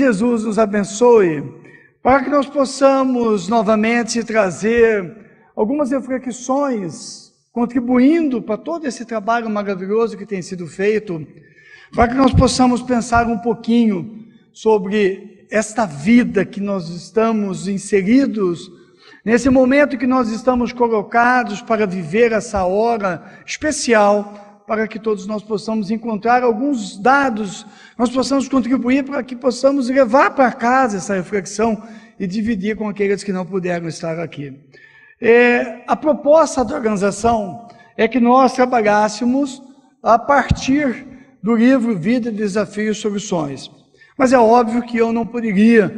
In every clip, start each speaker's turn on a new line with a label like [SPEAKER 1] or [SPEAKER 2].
[SPEAKER 1] Jesus nos abençoe, para que nós possamos novamente trazer algumas reflexões, contribuindo para todo esse trabalho maravilhoso que tem sido feito, para que nós possamos pensar um pouquinho sobre esta vida que nós estamos inseridos, nesse momento que nós estamos colocados para viver essa hora especial, para que todos nós possamos encontrar alguns dados, nós possamos contribuir para que possamos levar para casa essa reflexão e dividir com aqueles que não puderam estar aqui. A proposta da organização é que nós trabalhássemos a partir do livro Vida, Desafios e Soluções. Mas é óbvio que eu não poderia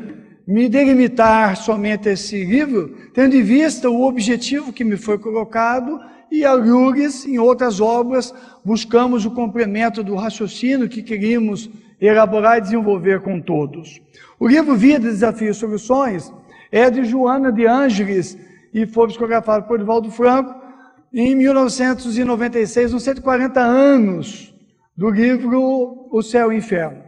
[SPEAKER 1] me delimitar somente a esse livro, tendo em vista o objetivo que me foi colocado, e a Lures, em outras obras, buscamos o complemento do raciocínio que queríamos elaborar e desenvolver com todos. O livro Vida, Desafios e Soluções é de Joana de Ângeles e foi psicografado por Divaldo Franco em 1996, nos 140 anos do livro O Céu e o Inferno.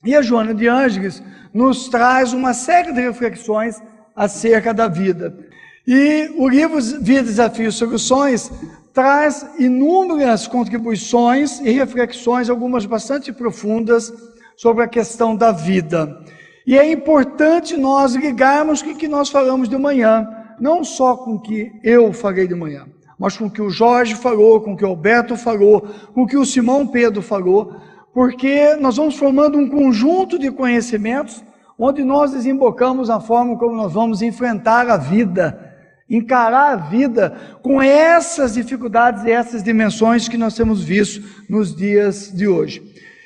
[SPEAKER 1] E a Joana de Ângeles nos traz uma série de reflexões acerca da vida. E o livro Vida, Desafios e Soluções traz inúmeras contribuições e reflexões, algumas bastante profundas, sobre a questão da vida. E é importante nós ligarmos com o que nós falamos de manhã, não só com o que eu falei de manhã, mas com o que o Jorge falou, com o que o Alberto falou, com o que o Simão Pedro falou, porque nós vamos formando um conjunto de conhecimentos onde nós desembocamos a forma como nós vamos enfrentar a vida, encarar a vida com essas dificuldades e essas dimensões que nós temos visto nos dias de hoje.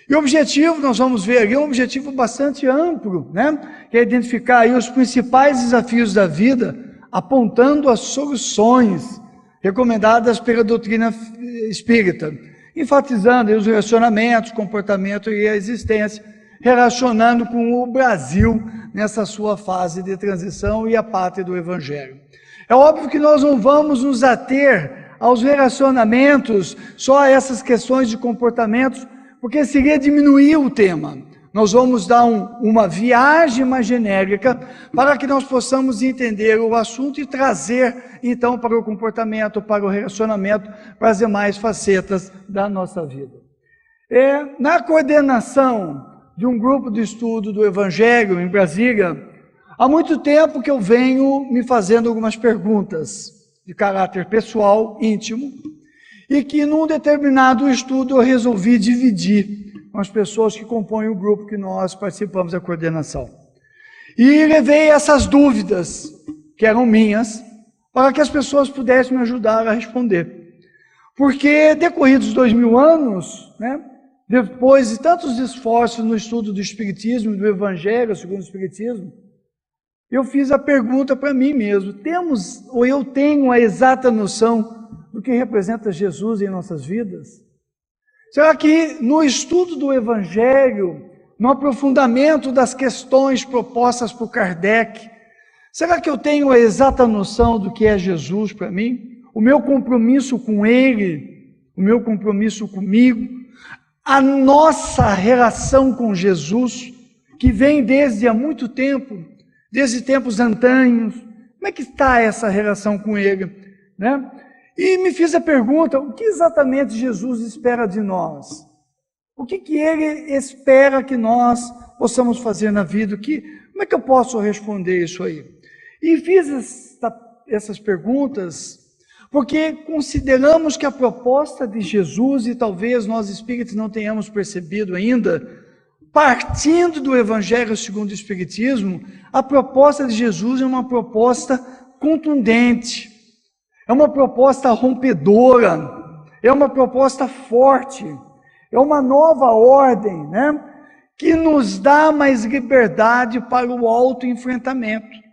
[SPEAKER 1] E o objetivo, nós vamos ver aqui, é um objetivo bastante amplo, né? Que é identificar aí os principais desafios da vida, apontando as soluções recomendadas pela doutrina espírita, enfatizando aí os relacionamentos, comportamento e a existência, relacionando com o Brasil nessa sua fase de transição e a pátria do Evangelho. É óbvio que nós não vamos nos ater aos relacionamentos, só a essas questões de comportamentos, porque seria diminuir o tema. Nós vamos dar uma viagem mais genérica para que nós possamos entender o assunto e trazer, então, para o comportamento, para o relacionamento, para as demais facetas da nossa vida. Na coordenação de um grupo de estudo do Evangelho em Brasília, há muito tempo que eu venho me fazendo algumas perguntas de caráter pessoal, íntimo, e que num determinado estudo eu resolvi dividir com as pessoas que compõem o grupo que nós participamos da coordenação. E levei essas dúvidas, que eram minhas, para que as pessoas pudessem me ajudar a responder. Porque decorridos 2000 anos, né, depois de tantos esforços no estudo do Espiritismo, do Evangelho segundo o Espiritismo, eu fiz a pergunta para mim mesmo: temos, ou eu tenho a exata noção do que representa Jesus em nossas vidas? Será que no estudo do Evangelho, no aprofundamento das questões propostas por Kardec, será que eu tenho a exata noção do que é Jesus para mim? O meu compromisso com Ele, o meu compromisso comigo, a nossa relação com Jesus, que vem desde há muito tempo, desde tempos antanhos, como é que está essa relação com Ele, né? E me fiz a pergunta: o que exatamente Jesus espera de nós? O que Ele espera que nós possamos fazer na vida? Como é que eu posso responder isso aí? E fiz essas perguntas porque consideramos que a proposta de Jesus, e talvez nós espíritos não tenhamos percebido ainda, partindo do Evangelho segundo o Espiritismo, a proposta de Jesus é uma proposta contundente, é uma proposta rompedora, é uma proposta forte, é uma nova ordem, né, que nos dá mais liberdade para o autoenfrentamento.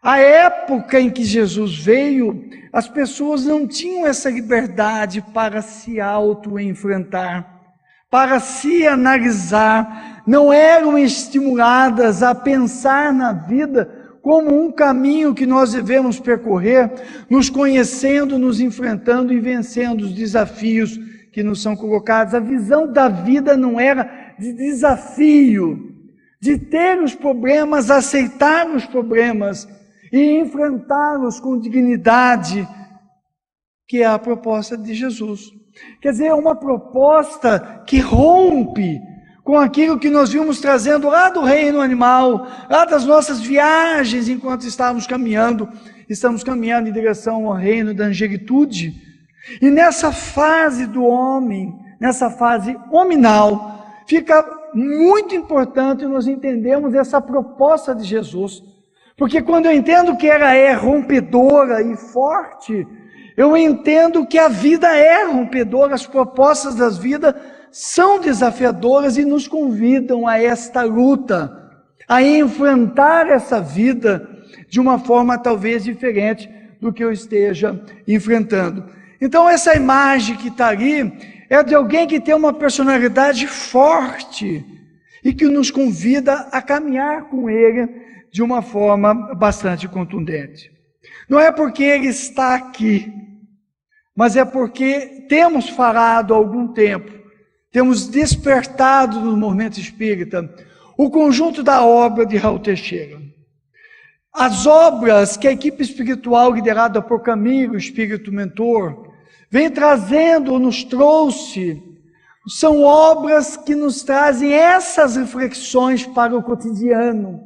[SPEAKER 1] A época em que Jesus veio, as pessoas não tinham essa liberdade para se autoenfrentar, para se analisar, não eram estimuladas a pensar na vida como um caminho que nós devemos percorrer, nos conhecendo, nos enfrentando e vencendo os desafios que nos são colocados. A visão da vida não era de desafio, de ter os problemas, aceitar os problemas e enfrentá-los com dignidade, que é a proposta de Jesus. Quer dizer, é uma proposta que rompe com aquilo que nós vimos trazendo lá do reino animal, lá das nossas viagens enquanto estamos caminhando em direção ao reino da angelitude. E nessa fase do homem, nessa fase hominal, fica muito importante nós entendermos essa proposta de Jesus, porque quando eu entendo que ela é rompedora e forte, eu entendo que a vida é rompedora, as propostas das vidas são desafiadoras e nos convidam a esta luta, a enfrentar essa vida de uma forma talvez diferente do que eu esteja enfrentando. Então essa imagem que está ali é de alguém que tem uma personalidade forte e que nos convida a caminhar com ele de uma forma bastante contundente. Não é porque ele está aqui, mas é porque temos falado há algum tempo, temos despertado no movimento espírita o conjunto da obra de Raul Teixeira. As obras que a equipe espiritual liderada por Camilo, Espírito Mentor, vem trazendo, nos trouxe, são obras que nos trazem essas reflexões para o cotidiano.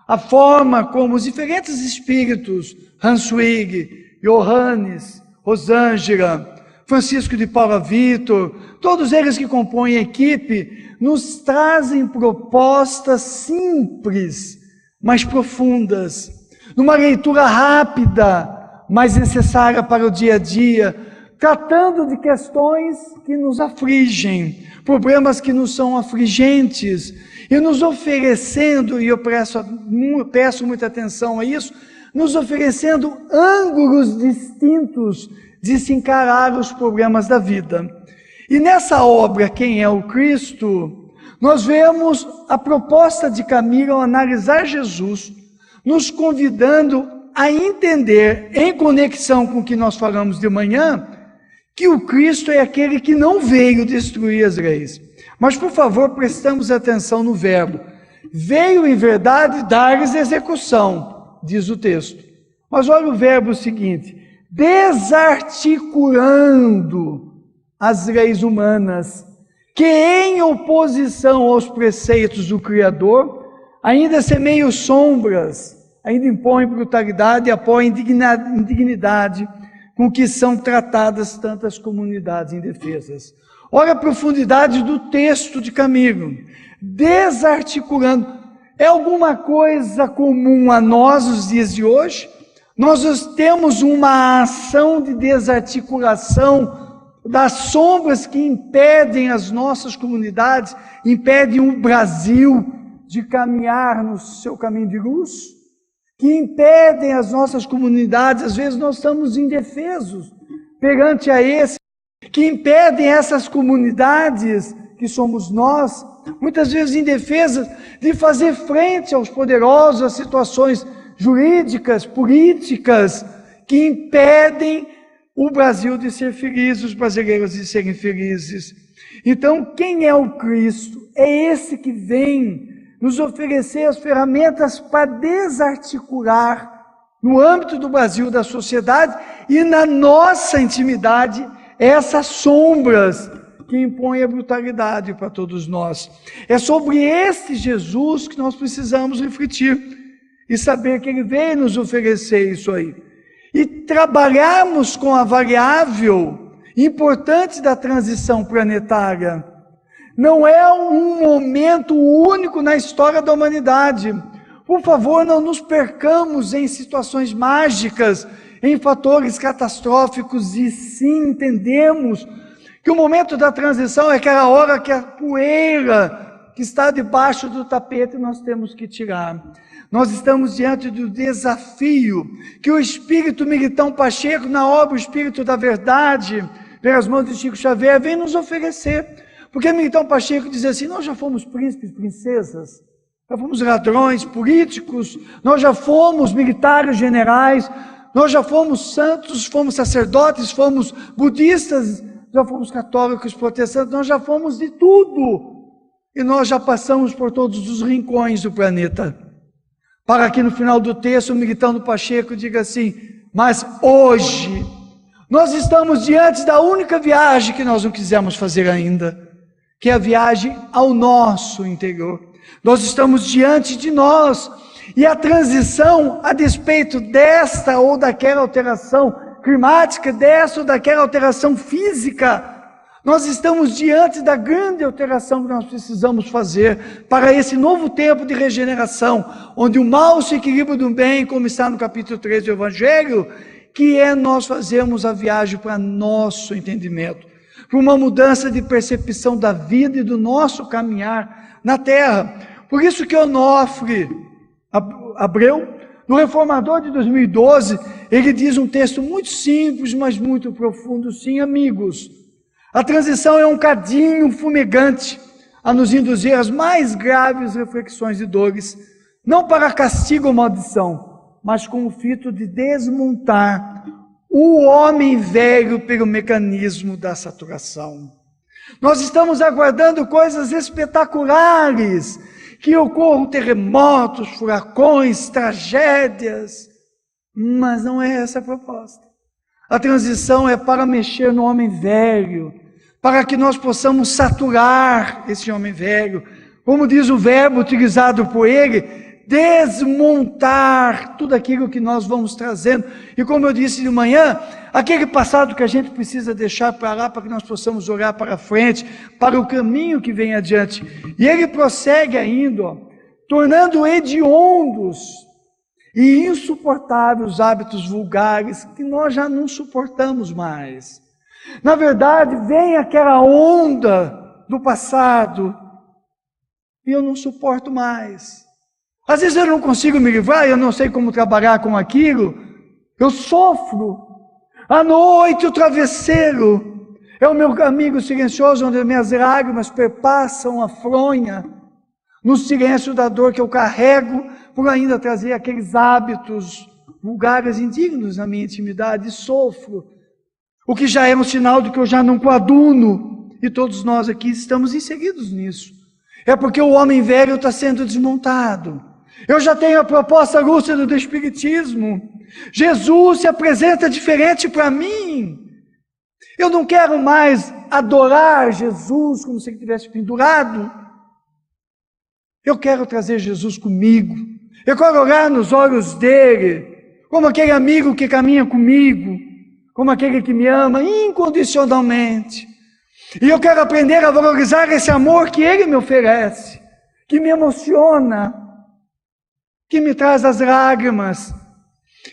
[SPEAKER 1] A forma como os diferentes espíritos, Hanswig, Johannes, Rosângela, Francisco de Paula Vitor, todos eles que compõem a equipe, nos trazem propostas simples, mas profundas, numa leitura rápida, mas necessária para o dia a dia, tratando de questões que nos afligem, problemas que nos são afligentes, e nos oferecendo, e eu peço muita atenção a isso, nos oferecendo ângulos distintos de se encarar os problemas da vida. E nessa obra, Quem é o Cristo?, nós vemos a proposta de Camilo ao analisar Jesus, nos convidando a entender, em conexão com o que nós falamos de manhã, que o Cristo é aquele que não veio destruir as leis. Mas, por favor, prestamos atenção no verbo. Veio, em verdade, dar-lhes execução, diz o texto. Mas olha o verbo seguinte: desarticulando as leis humanas, que em oposição aos preceitos do Criador, ainda semeiam sombras, ainda impõem brutalidade e apoiam indignidade com que são tratadas tantas comunidades indefesas. Olha a profundidade do texto de Camilo. Desarticulando. É alguma coisa comum a nós nos dias de hoje? Nós temos uma ação de desarticulação das sombras que impedem as nossas comunidades, impedem o Brasil de caminhar no seu caminho de luz, que impedem as nossas comunidades, às vezes nós estamos indefesos perante a esse, que impedem essas comunidades, que somos nós, muitas vezes indefesas, de fazer frente aos poderosos, às situações jurídicas, políticas, que impedem o Brasil de ser feliz, os brasileiros de serem felizes. Então, quem é o Cristo? É esse que vem nos oferecer as ferramentas para desarticular, no âmbito do Brasil, da sociedade e na nossa intimidade, essas sombras que impõem a brutalidade para todos nós. É sobre esse Jesus que nós precisamos refletir e saber que ele veio nos oferecer isso aí. E trabalharmos com a variável importante da transição planetária. Não é um momento único na história da humanidade. Por favor, não nos percamos em situações mágicas, em fatores catastróficos, e sim entendemos que o momento da transição é aquela hora que a poeira que está debaixo do tapete nós temos que tirar. Nós estamos diante do desafio que o Espírito Militão Pacheco, na obra O Espírito da Verdade, pelas mãos de Chico Xavier, vem nos oferecer. Porque Militão Pacheco diz assim: nós já fomos príncipes, princesas, já fomos ladrões, políticos, nós já fomos militares, generais, nós já fomos santos, fomos sacerdotes, fomos budistas, já fomos católicos, protestantes, nós já fomos de tudo. E nós já passamos por todos os rincões do planeta, para que no final do texto o Militão do Pacheco diga assim: mas hoje nós estamos diante da única viagem que nós não quisemos fazer ainda, que é a viagem ao nosso interior. Nós estamos diante de nós, e a transição, a despeito desta ou daquela alteração climática, desta ou daquela alteração física, nós estamos diante da grande alteração que nós precisamos fazer para esse novo tempo de regeneração, onde o mal se equilibra do bem, como está no capítulo 3 do Evangelho, que é nós fazermos a viagem para nosso entendimento, para uma mudança de percepção da vida e do nosso caminhar na terra. Por isso que Onofre Abreu, no Reformador de 2012, ele diz um texto muito simples, mas muito profundo: sim, amigos, a transição é um cadinho fumegante a nos induzir às mais graves reflexões e dores, não para castigo ou maldição, mas com o fito de desmontar o homem velho pelo mecanismo da saturação. Nós estamos aguardando coisas espetaculares, que ocorram terremotos, furacões, tragédias, mas não é essa a proposta. A transição é para mexer no homem velho, para que nós possamos saturar esse homem velho, como diz o verbo utilizado por ele, desmontar tudo aquilo que nós vamos trazendo. E como eu disse de manhã, aquele passado que a gente precisa deixar para lá, para que nós possamos olhar para frente, para o caminho que vem adiante. E ele prossegue ainda, tornando hediondos e insuportáveis os hábitos vulgares que nós já não suportamos mais. Na verdade, vem aquela onda do passado e eu não suporto mais. Às vezes eu não consigo me livrar, eu não sei como trabalhar com aquilo, eu sofro. À noite o travesseiro é o meu amigo silencioso, onde minhas lágrimas perpassam a fronha, no silêncio da dor que eu carrego, por ainda trazer aqueles hábitos vulgares indignos na minha intimidade, e sofro. O que já é um sinal de que eu já não coaduno, e todos nós aqui estamos inseridos nisso. É porque o homem velho está sendo desmontado. Eu já tenho a proposta lúcida do Espiritismo. Jesus se apresenta diferente para mim. Eu não quero mais adorar Jesus como se ele estivesse pendurado. Eu quero trazer Jesus comigo. Eu quero olhar nos olhos dele, como aquele amigo que caminha comigo, como aquele que me ama incondicionalmente. E eu quero aprender a valorizar esse amor que ele me oferece, que me emociona, que me traz as lágrimas,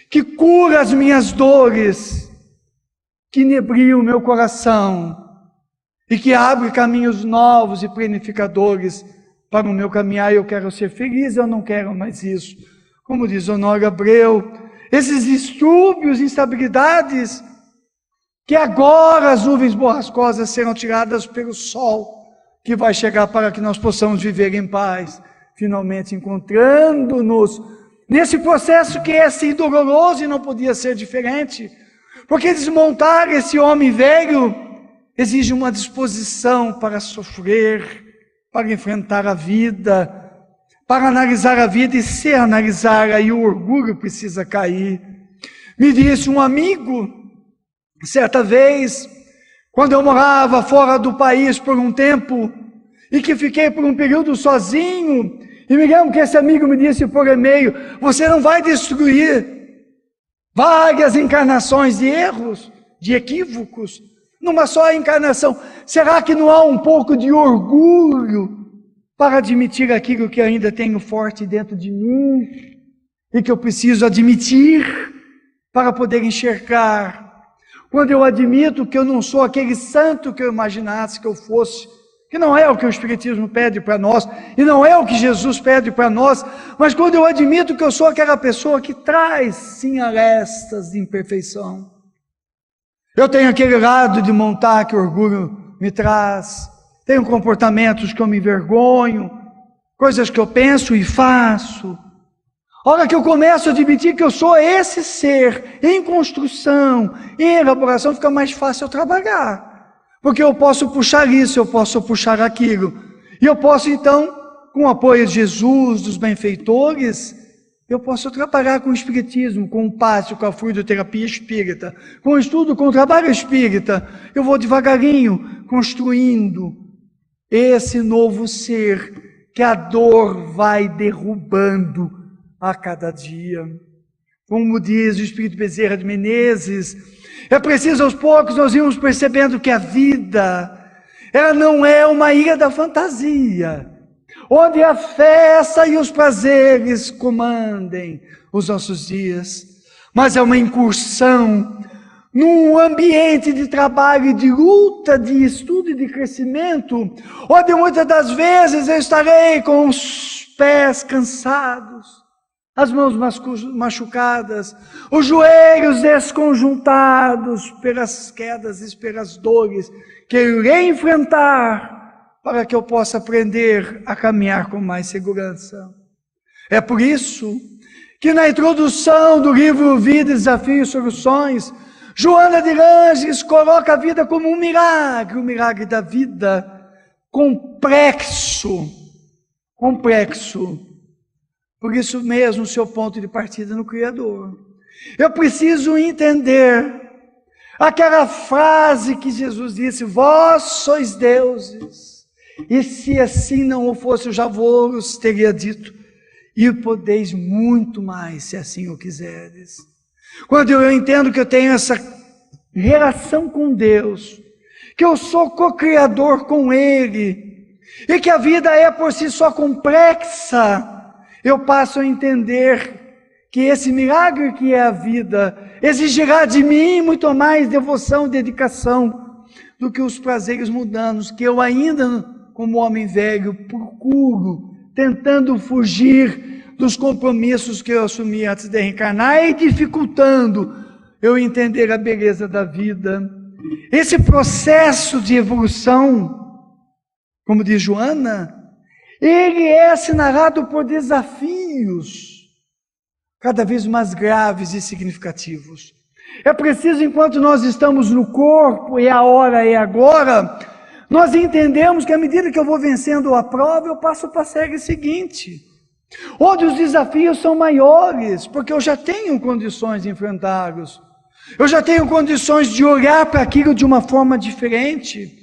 [SPEAKER 1] que cura as minhas dores, que inebria o meu coração e que abre caminhos novos e planificadores para o meu caminhar. Eu quero ser feliz, eu não quero mais isso. Como diz Honório Abreu, esses distúrbios, instabilidades, que agora as nuvens borrascosas serão tiradas pelo sol, que vai chegar para que nós possamos viver em paz, finalmente encontrando-nos nesse processo que é assim doloroso e não podia ser diferente, porque desmontar esse homem velho exige uma disposição para sofrer, para enfrentar a vida, para analisar a vida e se analisar, aí o orgulho precisa cair. Me disse um amigo, certa vez, quando eu morava fora do país por um tempo, e que fiquei por um período sozinho, e me lembro que esse amigo me disse por e-mail: você não vai destruir várias encarnações de erros, de equívocos, numa só encarnação. Será que não há um pouco de orgulho para admitir aquilo que ainda tenho forte dentro de mim, e que eu preciso admitir para poder enxergar? Quando eu admito que eu não sou aquele santo que eu imaginasse que eu fosse, que não é o que o Espiritismo pede para nós, e não é o que Jesus pede para nós, mas quando eu admito que eu sou aquela pessoa que traz, sim, arestas de imperfeição. Eu tenho aquele lado de montar que o orgulho me traz, tenho comportamentos que eu me envergonho, coisas que eu penso e faço. A hora que eu começo a admitir que eu sou esse ser em construção, em elaboração, fica mais fácil eu trabalhar. Porque eu posso puxar isso, eu posso puxar aquilo. E eu posso então, com o apoio de Jesus, dos benfeitores, eu posso trabalhar com o espiritismo, com o passe, com a fluidoterapia espírita, com o estudo, com o trabalho espírita. Eu vou devagarinho construindo esse novo ser que a dor vai derrubando a cada dia. Como diz o Espírito Bezerra de Menezes, é preciso aos poucos nós irmos percebendo que a vida, ela não é uma ilha da fantasia, onde a festa e os prazeres comandem os nossos dias, mas é uma incursão num ambiente de trabalho e de luta, de estudo e de crescimento, onde muitas das vezes eu estarei com os pés cansados, as mãos machucadas, os joelhos desconjuntados pelas quedas e pelas dores que eu irei enfrentar, para que eu possa aprender a caminhar com mais segurança. É por isso que na introdução do livro Vida, Desafios e Soluções, Joana de Langes coloca a vida como um milagre, o milagre da vida complexo. Por isso mesmo, o seu ponto de partida no Criador. Eu preciso entender aquela frase que Jesus disse: vós sois deuses. E se assim não o fosse, eu já vos teria dito, e podeis muito mais, se assim o quiseres. Quando eu entendo que eu tenho essa relação com Deus, que eu sou co-criador com Ele, e que a vida é por si só complexa, eu passo a entender que esse milagre que é a vida exigirá de mim muito mais devoção e dedicação do que os prazeres mundanos que eu ainda, como homem velho, procuro, tentando fugir dos compromissos que eu assumi antes de reencarnar e dificultando eu entender a beleza da vida. Esse processo de evolução, como diz Joana, ele é assinalado por desafios cada vez mais graves e significativos. É preciso, enquanto nós estamos no corpo, é a hora, é agora, nós entendemos que à medida que eu vou vencendo a prova, eu passo para a série seguinte, onde os desafios são maiores, porque eu já tenho condições de enfrentá-los, eu já tenho condições de olhar para aquilo de uma forma diferente,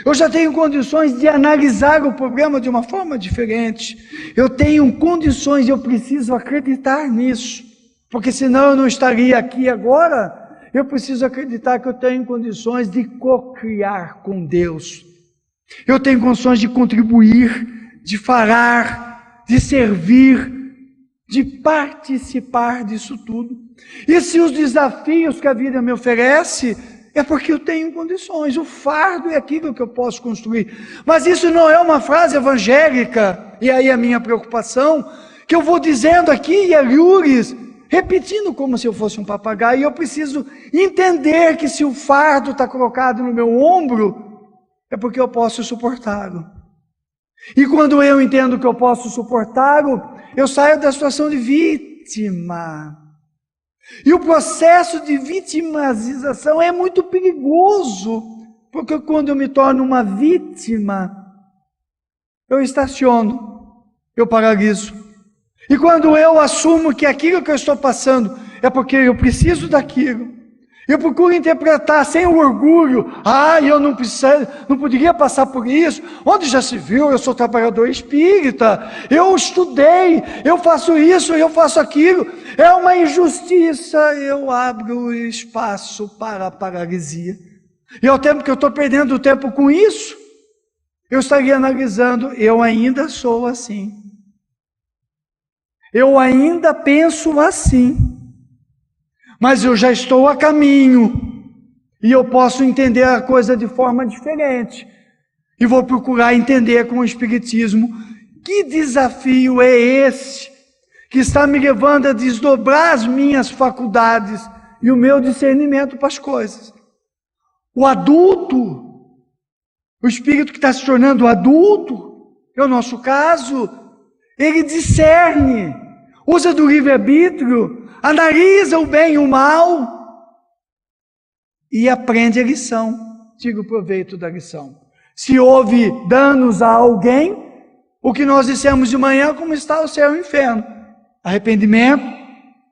[SPEAKER 1] eu já tenho condições de analisar o problema de uma forma diferente, eu tenho condições, eu preciso acreditar nisso, porque senão eu não estaria aqui agora. Eu preciso acreditar que eu tenho condições de co-criar com Deus. Eu tenho condições de contribuir, de falar, de servir, de participar disso tudo. E se os desafios que a vida me oferece, é porque eu tenho condições. O fardo é aquilo que eu posso construir. Mas isso não é uma frase evangélica, e aí a minha preocupação, que eu vou dizendo aqui, e alhures, repetindo como se eu fosse um papagaio. E eu preciso entender que se o fardo está colocado no meu ombro, é porque eu posso suportá-lo. E quando eu entendo que eu posso suportá-lo, eu saio da situação de vítima. E o processo de vitimização é muito perigoso, porque quando eu me torno uma vítima, eu estaciono, eu paraliso. E quando eu assumo que aquilo que eu estou passando é porque eu preciso daquilo, eu procuro interpretar sem o orgulho: eu não poderia passar por isso. Onde já se viu? Eu sou trabalhador espírita, eu estudei, eu faço isso, eu faço aquilo. É uma injustiça. Eu abro espaço para a paralisia. E ao tempo que eu estou perdendo tempo com isso, eu estaria analisando: eu ainda sou assim. Eu ainda penso assim. Mas eu já estou a caminho, e eu posso entender a coisa de forma diferente, e vou procurar entender com o Espiritismo que desafio é esse, que está me levando a desdobrar as minhas faculdades e o meu discernimento para as coisas. O adulto, o espírito que está se tornando adulto, é o nosso caso, ele discerne, usa do livre-arbítrio, analisa o bem e o mal e aprende a lição, tira o proveito da lição. Se houve danos a alguém, o que nós dissemos de manhã, como está o céu e o inferno. Arrependimento,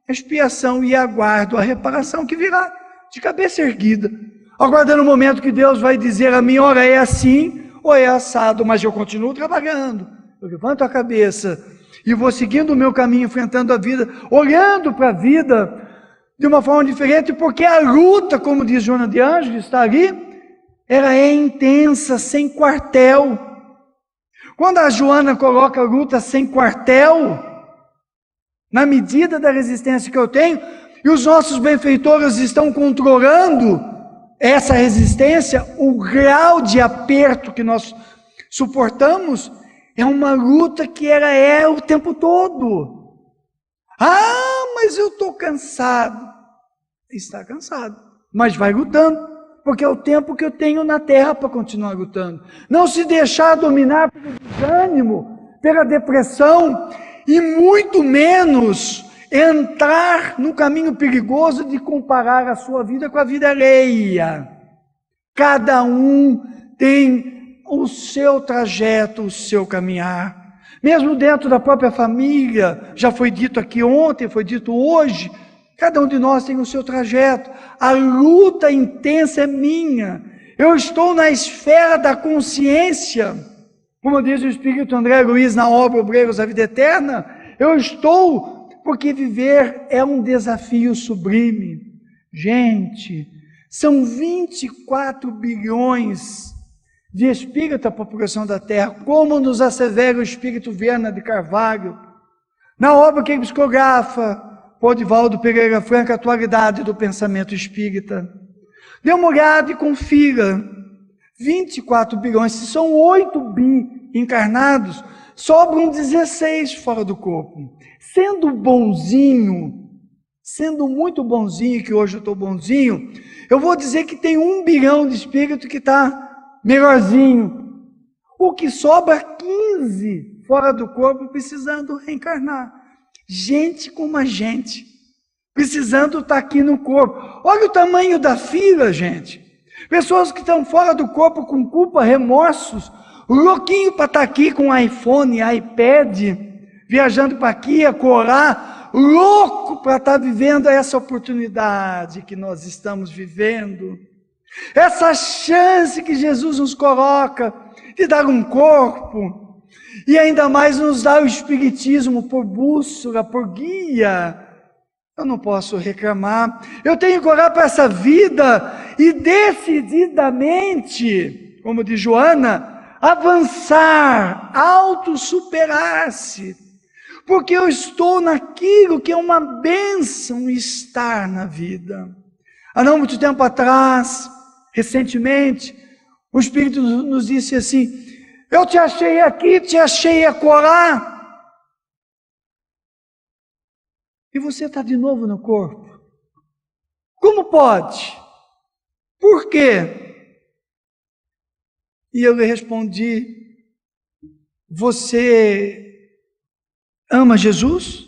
[SPEAKER 1] expiação e aguardo a reparação que virá de cabeça erguida, aguardando o momento que Deus vai dizer a mim, ora é assim ou é assado, mas eu continuo trabalhando, eu levanto a cabeça e vou seguindo o meu caminho, enfrentando a vida, olhando para a vida de uma forma diferente, porque a luta, como diz Joana de Ângeles, está ali, ela é intensa, sem quartel. Quando a Joana coloca a luta sem quartel, na medida da resistência que eu tenho, e os nossos benfeitores estão controlando essa resistência, o grau de aperto que nós suportamos, é uma luta que ela é o tempo todo. Ah, mas eu estou cansado. Está cansado, mas vai lutando, porque é o tempo que eu tenho na terra para continuar lutando. Não se deixar dominar pelo desânimo, pela depressão, e muito menos entrar no caminho perigoso de comparar a sua vida com a vida alheia. Cada um tem o seu trajeto, o seu caminhar. Mesmo dentro da própria família, já foi dito aqui ontem, foi dito hoje, cada um de nós tem o seu trajeto. A luta intensa é minha. Eu estou na esfera da consciência. Como diz o Espírito André Luiz na obra Obreiros da Vida Eterna, eu estou porque viver é um desafio sublime. Gente, são 24 bilhões de espíritos a população da Terra, como nos assevera o Espírito Viana de Carvalho, na obra que ele psicografa, Podivaldo Pereira Franco, Atualidade do Pensamento Espírita. Dê uma olhada e confira, 24 bilhões, se são 8 bi encarnados, sobram 16 fora do corpo. Sendo bonzinho, sendo muito bonzinho, que hoje eu estou bonzinho, eu vou dizer que tem 1 bilhão de espírito que está melhorzinho. O que sobra 15 fora do corpo precisando reencarnar. Gente como a gente, precisando estar aqui no corpo. Olha o tamanho da fila, gente. Pessoas que estão fora do corpo com culpa, remorsos, louquinho para estar aqui com iPhone, iPad, viajando para aqui, a corar, louco para estar vivendo essa oportunidade que nós estamos vivendo. Essa chance que Jesus nos coloca de dar um corpo, e ainda mais nos dá o Espiritismo por bússola, por guia. Eu não posso reclamar, eu tenho que orar para essa vida e decididamente, como diz Joana, avançar, auto-superar-se, porque eu estou naquilo que é uma bênção estar na vida. Há não muito tempo atrás, recentemente, o Espírito nos disse assim, eu te achei aqui, te achei acolá, e você está de novo no corpo. Como pode? Por quê? E eu lhe respondi, você ama Jesus?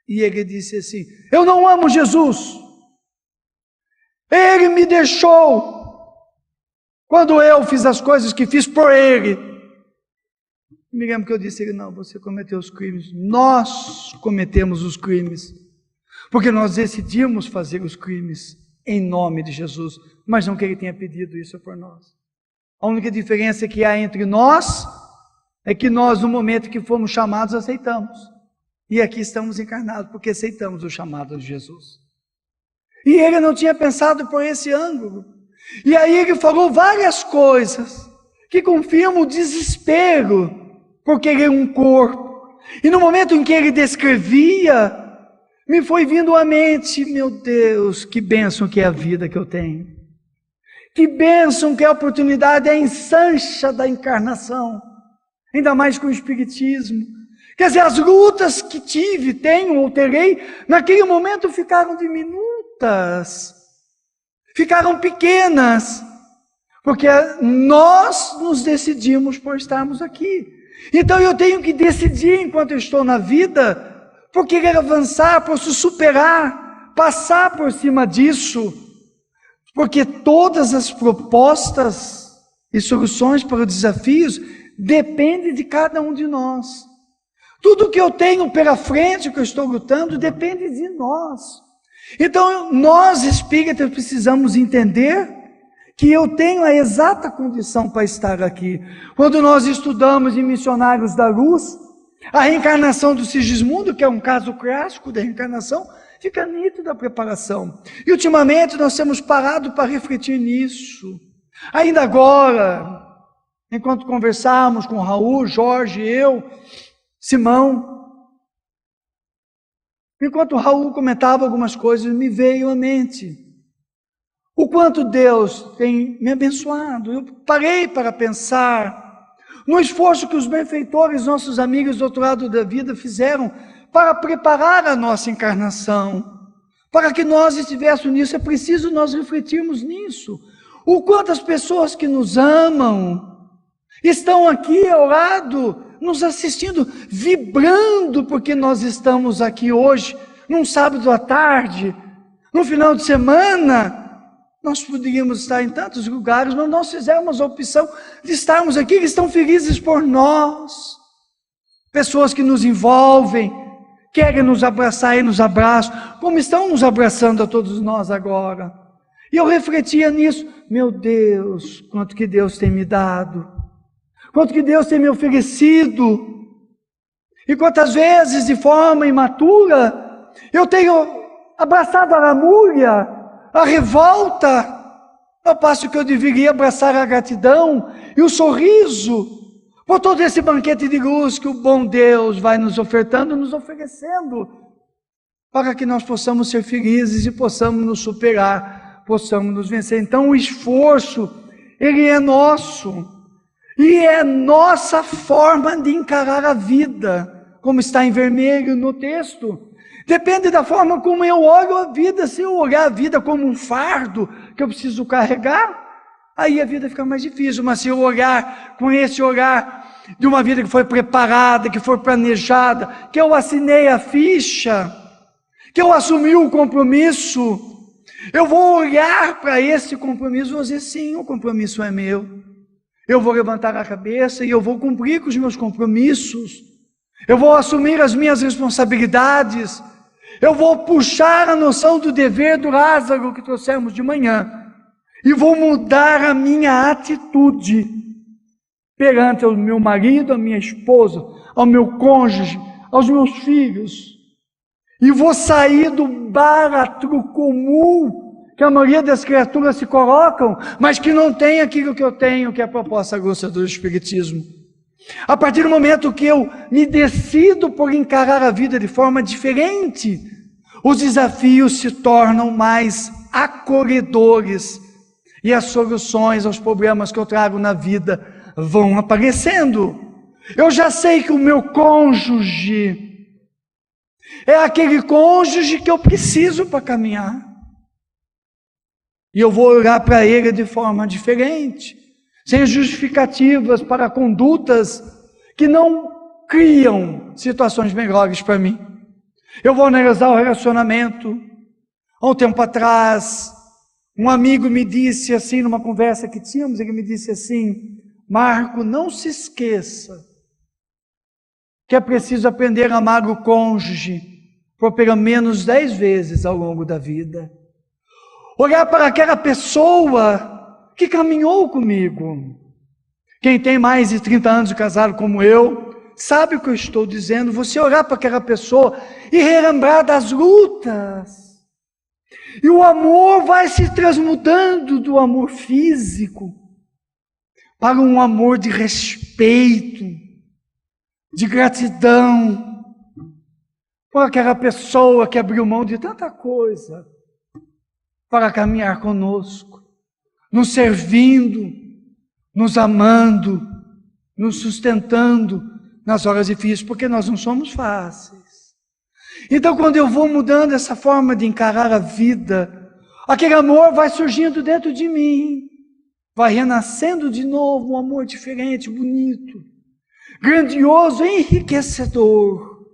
[SPEAKER 1] E ele disse assim, eu não amo Jesus. Ele me deixou quando eu fiz as coisas que fiz por ele. Me lembro que eu disse a ele, não, você cometeu os crimes, nós cometemos os crimes, porque nós decidimos fazer os crimes em nome de Jesus, mas não que ele tenha pedido isso por nós. A única diferença que há entre nós é que nós, no momento que fomos chamados, aceitamos. E aqui estamos encarnados, porque aceitamos o chamado de Jesus. E ele não tinha pensado por esse ângulo. E aí ele falou várias coisas que confirmam o desespero por querer um corpo. E no momento em que ele descrevia, me foi vindo à mente, meu Deus, que bênção que é a vida que eu tenho. Que bênção que é a oportunidade, a ensancha da encarnação. Ainda mais com o Espiritismo. Quer dizer, as lutas que tive, tenho ou terei, naquele momento ficaram diminutas. Ficaram pequenas. Porque nós nos decidimos por estarmos aqui. Então eu tenho que decidir enquanto eu estou na vida, por querer avançar, por se superar, passar por cima disso, porque todas as propostas e soluções para os desafios depende de cada um de nós. Tudo que eu tenho pela frente, que eu estou lutando, depende de nós. Então, nós espíritas precisamos entender que eu tenho a exata condição para estar aqui. Quando nós estudamos em Missionários da Luz, a reencarnação do Sigismundo, que é um caso clássico da reencarnação, fica nítida a preparação. E ultimamente nós temos parado para refletir nisso. Ainda agora, enquanto conversávamos com Raul, Jorge, eu, Simão, enquanto Raul comentava algumas coisas, me veio à mente o quanto Deus tem me abençoado. Eu parei para pensar no esforço que os benfeitores, nossos amigos do outro lado da vida, fizeram para preparar a nossa encarnação. Para que nós estivéssemos nisso, é preciso nós refletirmos nisso. O quanto as pessoas que nos amam estão aqui ao lado, nos assistindo, vibrando porque nós estamos aqui hoje, num sábado à tarde, no final de semana. Nós poderíamos estar em tantos lugares, mas nós fizemos a opção de estarmos aqui, eles estão felizes por nós. Pessoas que nos envolvem, querem nos abraçar e nos abraçam, como estão nos abraçando a todos nós agora. E eu refletia nisso, meu Deus, quanto que Deus tem me dado, quanto que Deus tem me oferecido, e quantas vezes de forma imatura, eu tenho abraçado a lamúria, a revolta, ao passo que eu deveria abraçar a gratidão e o sorriso, por todo esse banquete de luz que o bom Deus vai nos ofertando, nos oferecendo, para que nós possamos ser felizes e possamos nos superar, possamos nos vencer. Então o esforço, ele é nosso, e é nossa forma de encarar a vida, como está em vermelho no texto. Depende da forma como eu olho a vida. Se eu olhar a vida como um fardo que eu preciso carregar, aí a vida fica mais difícil. Mas se eu olhar com esse olhar de uma vida que foi preparada, que foi planejada, que eu assinei a ficha, que eu assumi o compromisso, eu vou olhar para esse compromisso e vou dizer, sim, o compromisso é meu. Eu vou levantar a cabeça e eu vou cumprir com os meus compromissos. Eu vou assumir as minhas responsabilidades. Eu vou puxar a noção do dever do Lázaro que trouxemos de manhã e vou mudar a minha atitude perante o meu marido, a minha esposa, ao meu cônjuge, aos meus filhos. E vou sair do barato comum que a maioria das criaturas se colocam, mas que não tem aquilo que eu tenho, que é a proposta grossa do Espiritismo. A partir do momento que eu me decido por encarar a vida de forma diferente, os desafios se tornam mais acolhedores e as soluções aos problemas que eu trago na vida vão aparecendo. Eu já sei que o meu cônjuge é aquele cônjuge que eu preciso para caminhar. E eu vou olhar para ele de forma diferente, sem justificativas para condutas que não criam situações melhores para mim. Eu vou analisar o relacionamento. Há um tempo atrás, um amigo me disse assim, numa conversa que tínhamos, ele me disse assim, Marco, não se esqueça que é preciso aprender a amar o cônjuge por pelo menos 10 vezes ao longo da vida. Olhar para aquela pessoa que caminhou comigo. Quem tem mais de 30 anos de casado como eu, sabe o que eu estou dizendo. Você olhar para aquela pessoa e relembrar das lutas. E o amor vai se transmudando do amor físico para um amor de respeito, de gratidão, por aquela pessoa que abriu mão de tanta coisa para caminhar conosco, nos servindo, nos amando, nos sustentando nas horas difíceis, porque nós não somos fáceis. Então, quando eu vou mudando essa forma de encarar a vida, aquele amor vai surgindo dentro de mim, vai renascendo de novo um amor diferente, bonito, grandioso, enriquecedor,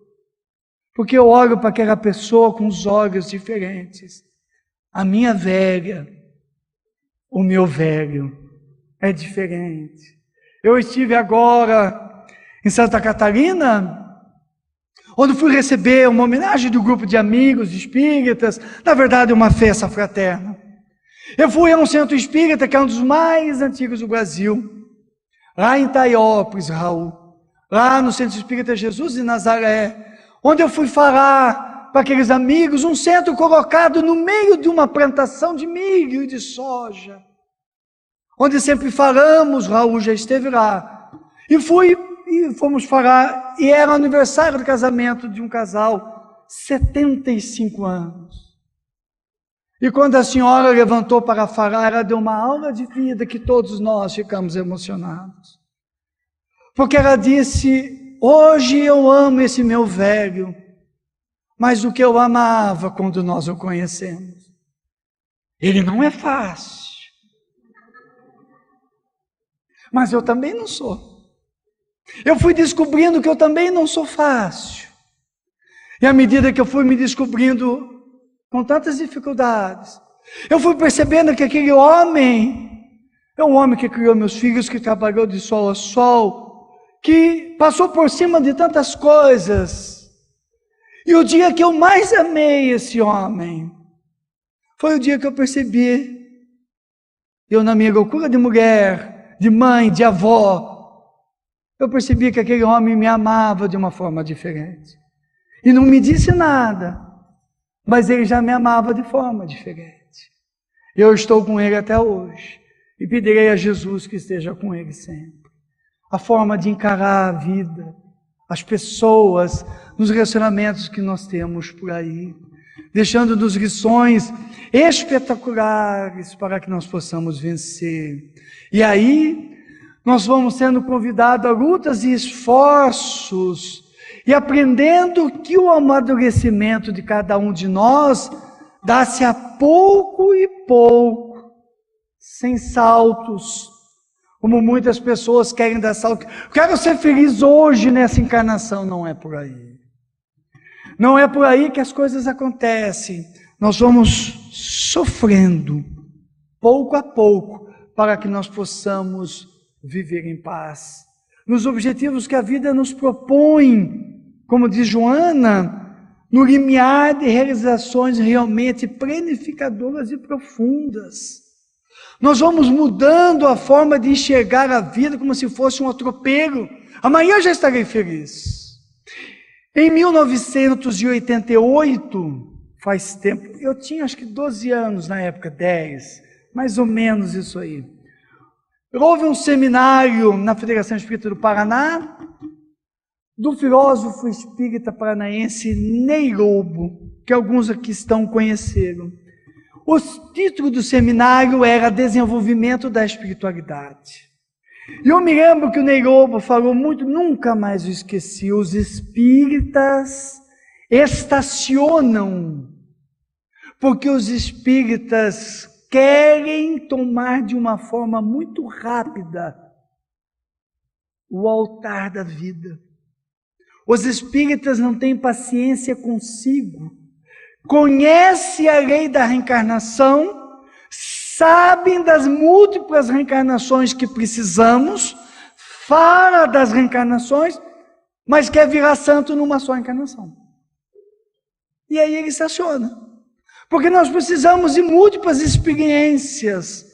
[SPEAKER 1] porque eu olho para aquela pessoa com os olhos diferentes. A minha velha, o meu velho é diferente. Eu estive agora em Santa Catarina, onde fui receber uma homenagem do grupo de amigos espíritas, na verdade uma festa fraterna. Eu fui a um centro espírita que é um dos mais antigos do Brasil, lá em Itaiópolis, Raul, lá no Centro Espírita Jesus de Nazaré, onde eu fui falar para aqueles amigos, um centro colocado no meio de uma plantação de milho e de soja, onde sempre falamos, Raul já esteve lá, e fomos falar, e era o aniversário do casamento de um casal, 75 anos. E quando a senhora levantou para falar, ela deu uma aula de vida que todos nós ficamos emocionados. Porque ela disse, hoje eu amo esse meu velho, mais do que eu amava quando nós o conhecemos. Ele não é fácil. Mas eu também não sou. Eu fui descobrindo que eu também não sou fácil. E à medida que eu fui me descobrindo com tantas dificuldades, eu fui percebendo que aquele homem é um homem que criou meus filhos, que trabalhou de sol a sol, que passou por cima de tantas coisas. E o dia que eu mais amei esse homem foi o dia que eu percebi, eu na minha loucura de mulher, de mãe, de avó, eu percebi que aquele homem me amava de uma forma diferente. E não me disse nada, mas ele já me amava de forma diferente. Eu estou com ele até hoje e pedirei a Jesus que esteja com ele sempre. A forma de encarar a vida, as pessoas, nos relacionamentos que nós temos por aí, deixando-nos lições espetaculares para que nós possamos vencer. E aí, nós vamos sendo convidados a lutas e esforços, e aprendendo que o amadurecimento de cada um de nós dá-se a pouco e pouco, sem saltos, como muitas pessoas querem dar salto. Quero ser feliz hoje nessa encarnação. Não é por aí. Não é por aí que as coisas acontecem. Nós vamos sofrendo, pouco a pouco, para que nós possamos viver em paz. Nos objetivos que a vida nos propõe, como diz Joana, no limiar de realizações realmente planificadoras e profundas. Nós vamos mudando a forma de enxergar a vida como se fosse um atropelo. Amanhã já estarei feliz. Em 1988, faz tempo, eu tinha acho que 12 anos na época, 10, mais ou menos isso aí. Houve um seminário na Federação Espírita do Paraná, do filósofo espírita paranaense Ney Lobo, que alguns aqui estão conheceram. O título do seminário era Desenvolvimento da Espiritualidade. E eu me lembro que o Ney Lobo falou muito, nunca mais o esqueci, os espíritas estacionam, porque os espíritas querem tomar de uma forma muito rápida o altar da vida. Os espíritas não têm paciência consigo, conhecem a lei da reencarnação, sabem das múltiplas reencarnações que precisamos, fala das reencarnações, mas quer virar santo numa só encarnação. E aí ele estaciona, porque nós precisamos de múltiplas experiências.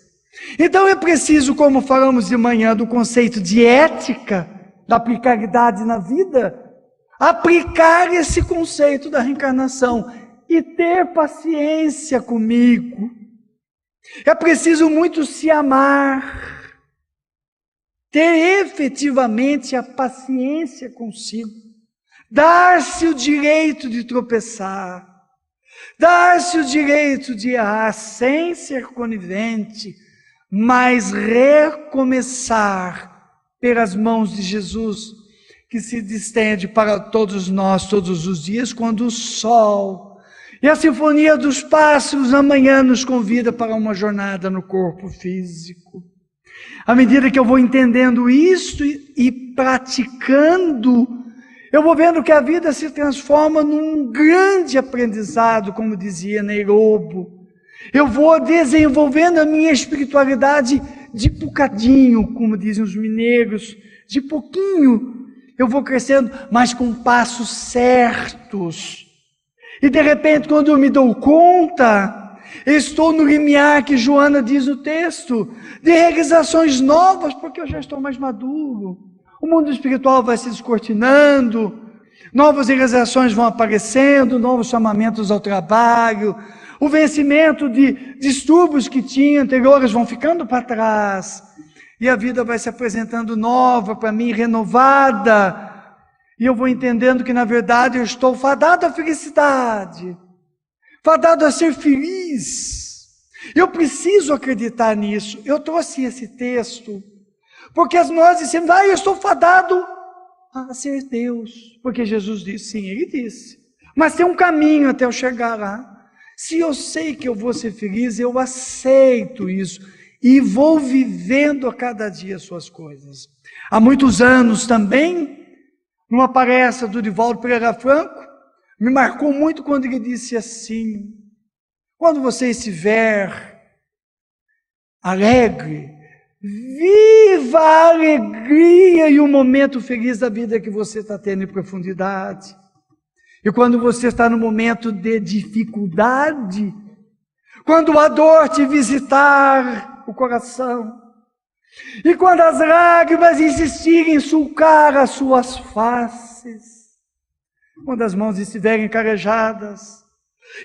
[SPEAKER 1] Então é preciso, como falamos de manhã, do conceito de ética, da aplicabilidade na vida, aplicar esse conceito da reencarnação e ter paciência comigo. É preciso muito se amar, ter efetivamente a paciência consigo, dar-se o direito de tropeçar, dar-se o direito de errar sem ser conivente, mas recomeçar pelas mãos de Jesus, que se estende para todos nós todos os dias, quando o sol e a sinfonia dos pássaros amanhã nos convida para uma jornada no corpo físico. À medida que eu vou entendendo isto e praticando, eu vou vendo que a vida se transforma num grande aprendizado, como dizia Ney Lobo. Eu vou desenvolvendo a minha espiritualidade de bocadinho, como dizem os mineiros, de pouquinho eu vou crescendo, mas com passos certos. E de repente, quando eu me dou conta, eu estou no limiar que Joana diz no texto, de realizações novas, porque eu já estou mais maduro. O mundo espiritual vai se descortinando, novas realizações vão aparecendo, novos chamamentos ao trabalho, o vencimento de distúrbios que tinha anteriores vão ficando para trás, e a vida vai se apresentando nova para mim, renovada, e eu vou entendendo que na verdade eu estou fadado à felicidade, fadado a ser feliz. Eu preciso acreditar nisso. Eu trouxe esse texto, porque nós dissemos, eu estou fadado a ser Deus, porque Jesus disse, sim, Ele disse, mas tem um caminho até eu chegar lá. Se eu sei que eu vou ser feliz, eu aceito isso e vou vivendo a cada dia as suas coisas. Há muitos anos também, numa palestra do Divaldo Pereira Franco, me marcou muito quando ele disse assim, quando você estiver alegre, viva a alegria e o momento feliz da vida que você está tendo em profundidade. E quando você está no momento de dificuldade, quando a dor te visitar o coração, e quando as lágrimas insistirem em sulcar as suas faces, quando as mãos estiverem carejadas,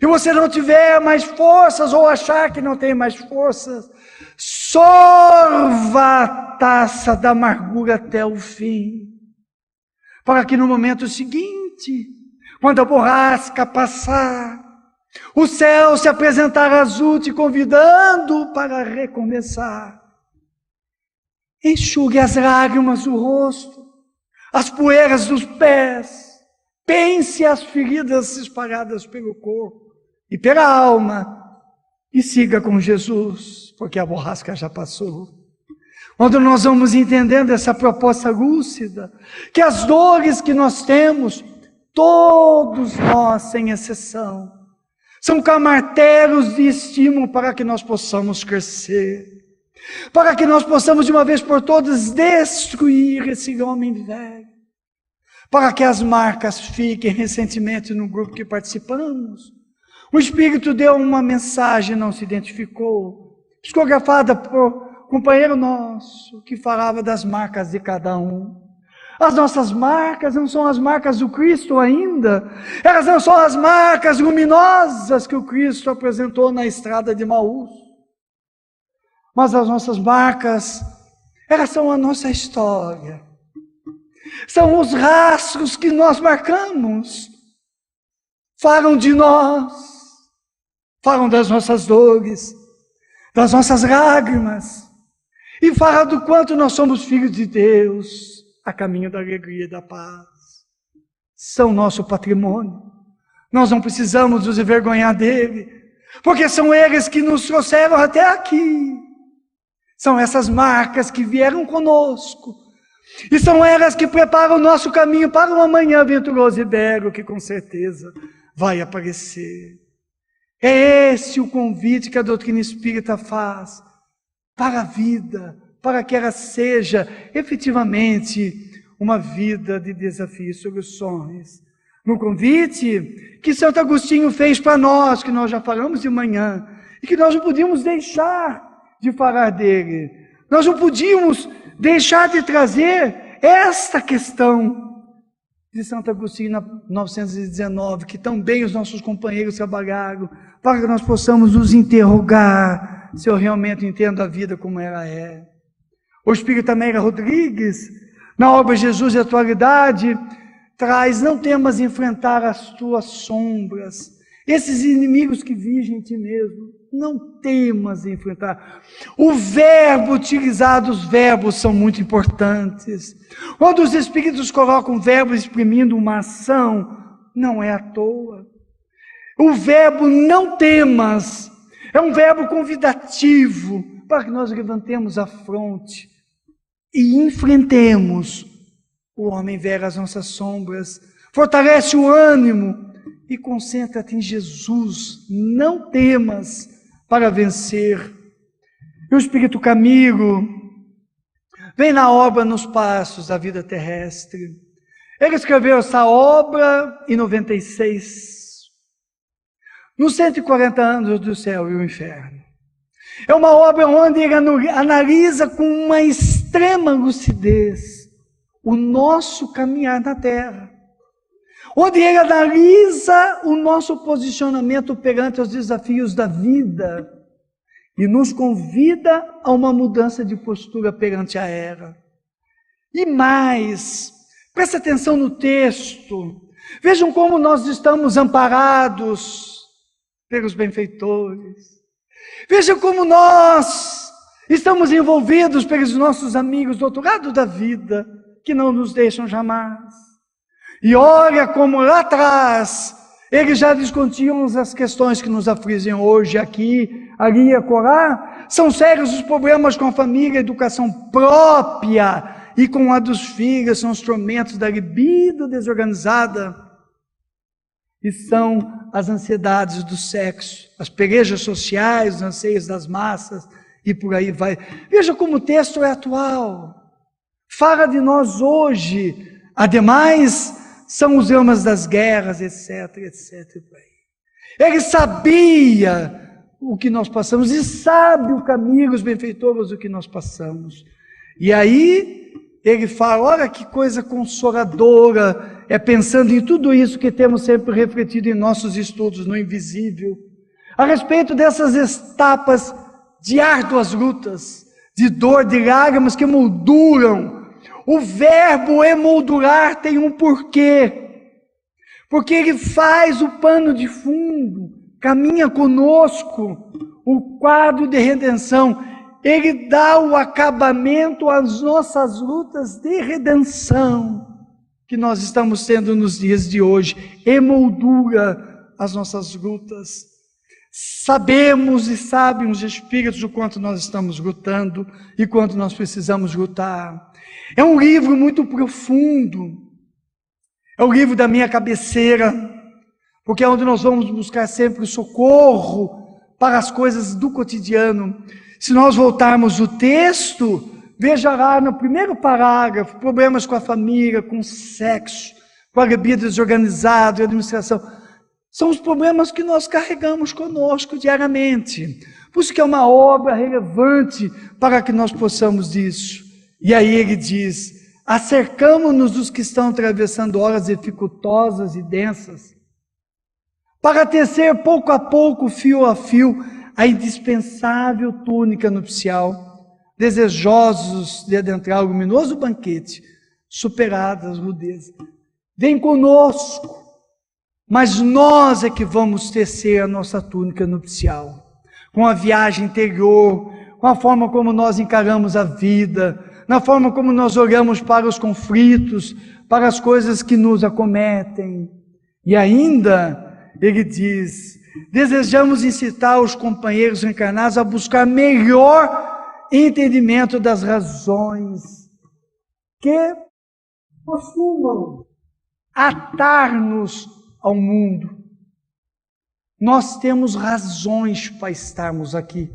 [SPEAKER 1] e você não tiver mais forças, ou achar que não tem mais forças, sorva a taça da amargura até o fim, para que no momento seguinte, quando a borrasca passar, o céu se apresentar azul, te convidando para recomeçar. Enxugue as lágrimas do rosto, as poeiras dos pés, pense as feridas espalhadas pelo corpo e pela alma, e siga com Jesus, porque a borrasca já passou. Quando nós vamos entendendo essa proposta lúcida, que as dores que nós temos, todos nós, sem exceção, são martelos de estímulo para que nós possamos crescer, para que nós possamos de uma vez por todas destruir esse homem velho, para que as marcas fiquem. Recentemente no grupo que participamos, o Espírito deu uma mensagem, não se identificou, psicografada por companheiro nosso, que falava das marcas de cada um. As nossas marcas não são as marcas do Cristo ainda, elas não são as marcas luminosas que o Cristo apresentou na estrada de Emaús, mas as nossas marcas, elas são a nossa história, são os rastros que nós marcamos, falam de nós, falam das nossas dores, das nossas lágrimas, e falam do quanto nós somos filhos de Deus, a caminho da alegria e da paz. São nosso patrimônio. Nós não precisamos nos envergonhar dele, porque são eles que nos trouxeram até aqui. São essas marcas que vieram conosco, e são elas que preparam o nosso caminho para um amanhã venturoso e belo, que com certeza vai aparecer. É esse o convite que a doutrina espírita faz para a vida, para que ela seja efetivamente uma vida de desafios e soluções. No convite que Santo Agostinho fez para nós, que nós já falamos de manhã, e que nós não podíamos deixar de falar dele. Nós não podíamos deixar de trazer esta questão de Santo Agostinho, na 919, que também os nossos companheiros trabalharam, para que nós possamos nos interrogar se eu realmente entendo a vida como ela é. O Espírito Amélia Rodrigues, na obra Jesus e Atualidade, traz: não temas enfrentar as tuas sombras, esses inimigos que vigem em ti mesmo, não temas enfrentar. O verbo utilizado, os verbos são muito importantes. Quando os Espíritos colocam verbo exprimindo uma ação, não é à toa. O verbo não temas é um verbo convidativo para que nós levantemos a fronte e enfrentemos o homem velho, as nossas sombras. Fortalece o ânimo e concentra-te em Jesus. Não temas para vencer. E o Espírito Camilo vem na obra Nos Passos da Vida Terrestre. Ele escreveu essa obra em 96, nos 140 anos do céu e o inferno. É uma obra onde ele analisa com uma extrema lucidez o nosso caminhar na Terra, onde ele analisa o nosso posicionamento perante os desafios da vida e nos convida a uma mudança de postura perante a era. E mais, preste atenção no texto, vejam como nós estamos amparados pelos benfeitores. Vejam como nós estamos envolvidos pelos nossos amigos do outro lado da vida, que não nos deixam jamais. E olha como lá atrás, eles já discutiam as questões que nos afligem hoje, aqui, ali e acolá. São sérios os problemas com a família, a educação própria e com a dos filhos, são os tormentos da libido desorganizada. E são as ansiedades do sexo, as pelejas sociais, os anseios das massas, e por aí vai. Veja como o texto é atual. Fala de nós hoje. Ademais, são os dramas das guerras, etc, etc. Ele sabia o que nós passamos, e sabe o caminho, os benfeitores, o que nós passamos. E aí, ele fala, olha que coisa consoladora, é pensando em tudo isso que temos sempre refletido em nossos estudos no invisível, a respeito dessas etapas de árduas lutas, de dor, de lágrimas que molduram. O verbo emoldurar tem um porquê, porque ele faz o pano de fundo, caminha conosco, o quadro de redenção, ele dá o acabamento às nossas lutas de redenção, que nós estamos tendo nos dias de hoje, emoldura as nossas lutas. Sabemos e sabem os Espíritos o quanto nós estamos lutando e quanto nós precisamos lutar. É um livro muito profundo, é o livro da minha cabeceira, porque é onde nós vamos buscar sempre o socorro para as coisas do cotidiano. Se nós voltarmos o texto, veja lá no primeiro parágrafo, problemas com a família, com o sexo, com a bebida desorganizada e a administração. São os problemas que nós carregamos conosco diariamente. Por isso que é uma obra relevante para que nós possamos isso. E aí ele diz, acercamo-nos dos que estão atravessando horas dificultosas e densas, para tecer pouco a pouco, fio a fio, a indispensável túnica nupcial, desejosos de adentrar o luminoso banquete, superadas as rudezas. Vem conosco, mas nós é que vamos tecer a nossa túnica nupcial, com a viagem interior, com a forma como nós encaramos a vida, na forma como nós olhamos para os conflitos, para as coisas que nos acometem. E ainda, ele diz, desejamos incitar os companheiros encarnados a buscar melhor entendimento das razões que costumam atar-nos ao mundo. Nós temos razões para estarmos aqui.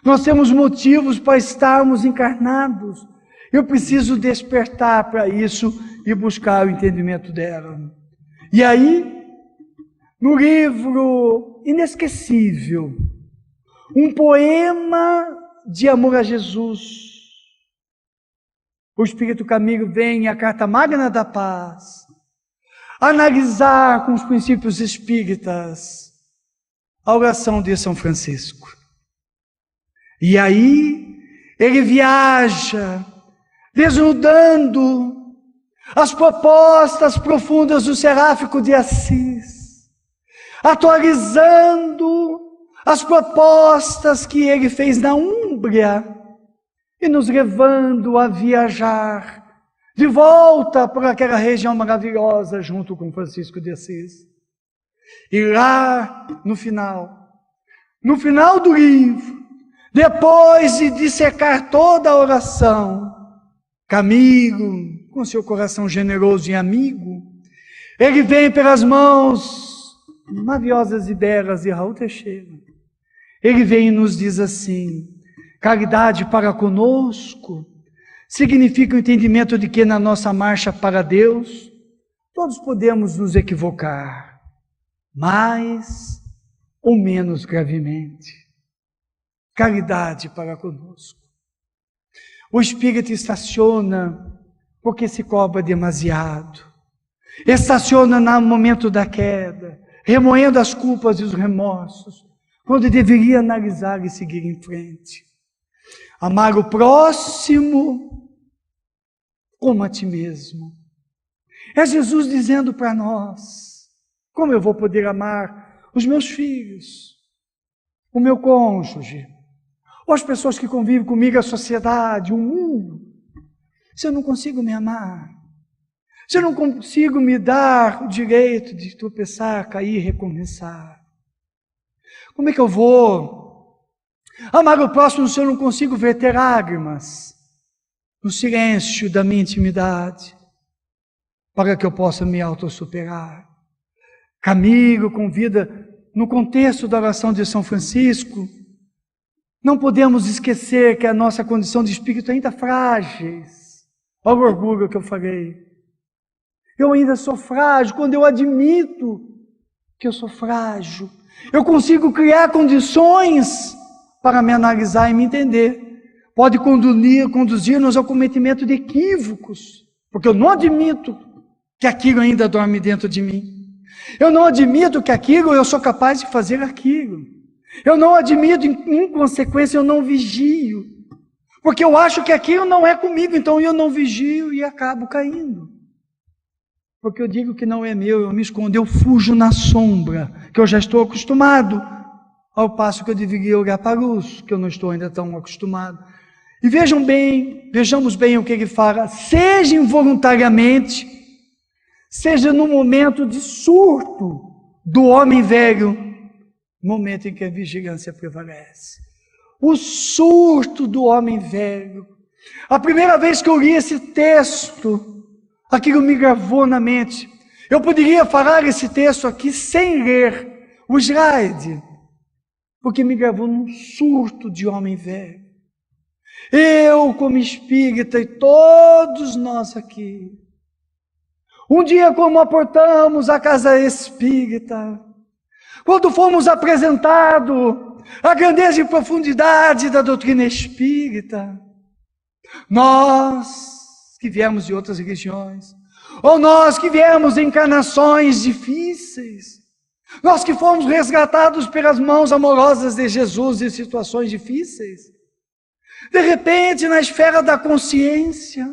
[SPEAKER 1] Nós temos motivos para estarmos encarnados. Eu preciso despertar para isso e buscar o entendimento dela. E aí, no livro inesquecível, um poema de amor a Jesus, o Espírito Camilo vem a Carta Magna da Paz, analisar com os princípios espíritas a oração de São Francisco. E aí, ele viaja, desnudando as propostas profundas do Seráfico de Assis, atualizando as propostas que ele fez na Úmbria e nos levando a viajar de volta por aquela região maravilhosa junto com Francisco de Assis. E lá no final do livro, depois de dissecar toda a oração, Camilo, com seu coração generoso e amigo, ele vem pelas mãos maviosas e belas de Raul Teixeira. Ele vem e nos diz assim, Caridade para conosco significa o entendimento de que na nossa marcha para Deus, todos podemos nos equivocar, mais ou menos gravemente. Caridade para conosco. O espírito estaciona porque se cobra demasiado. Estaciona no momento da queda, remoendo as culpas e os remorsos, quando deveria analisar e seguir em frente. Amar o próximo como a ti mesmo. É Jesus dizendo para nós: como eu vou poder amar os meus filhos, o meu cônjuge, ou as pessoas que convivem comigo, a sociedade, o mundo, se eu não consigo me amar? Se eu não consigo me dar o direito de tropeçar, cair, recomeçar? Como é que eu vou amar o próximo se eu não consigo verter lágrimas no silêncio da minha intimidade, para que eu possa me autossuperar? Camilo convida, no contexto da oração de São Francisco, não podemos esquecer que a nossa condição de espírito ainda é frágil. Olha o orgulho que eu falei. Eu ainda sou frágil. Quando eu admito que eu sou frágil, eu consigo criar condições para me analisar e me entender. Pode conduzir-nos ao cometimento de equívocos, porque eu não admito que aquilo ainda dorme dentro de mim. Eu não admito que aquilo eu sou capaz de fazer aquilo. Eu não admito, em consequência, eu não vigio, porque eu acho que aquilo não é comigo, então eu não vigio e acabo caindo. Porque eu digo que não é meu, eu me escondo, eu fujo na sombra, que eu já estou acostumado, ao passo que eu deveria olhar para a luz, que eu não estou ainda tão acostumado. E vejamos bem o que ele fala: seja involuntariamente, seja no momento de surto do homem velho, momento em que a vigilância prevalece. O surto do homem velho. A primeira vez que eu li esse texto, aquilo me gravou na mente. Eu poderia falar esse texto aqui sem ler o slide, porque me gravou num surto de homem velho. Eu, como espírita, e todos nós aqui, um dia, como aportamos a casa espírita, quando fomos apresentados a grandeza e profundidade da doutrina espírita, nós que viemos de outras religiões, ou nós que viemos de encarnações difíceis, nós que fomos resgatados pelas mãos amorosas de Jesus em situações difíceis, de repente, na esfera da consciência,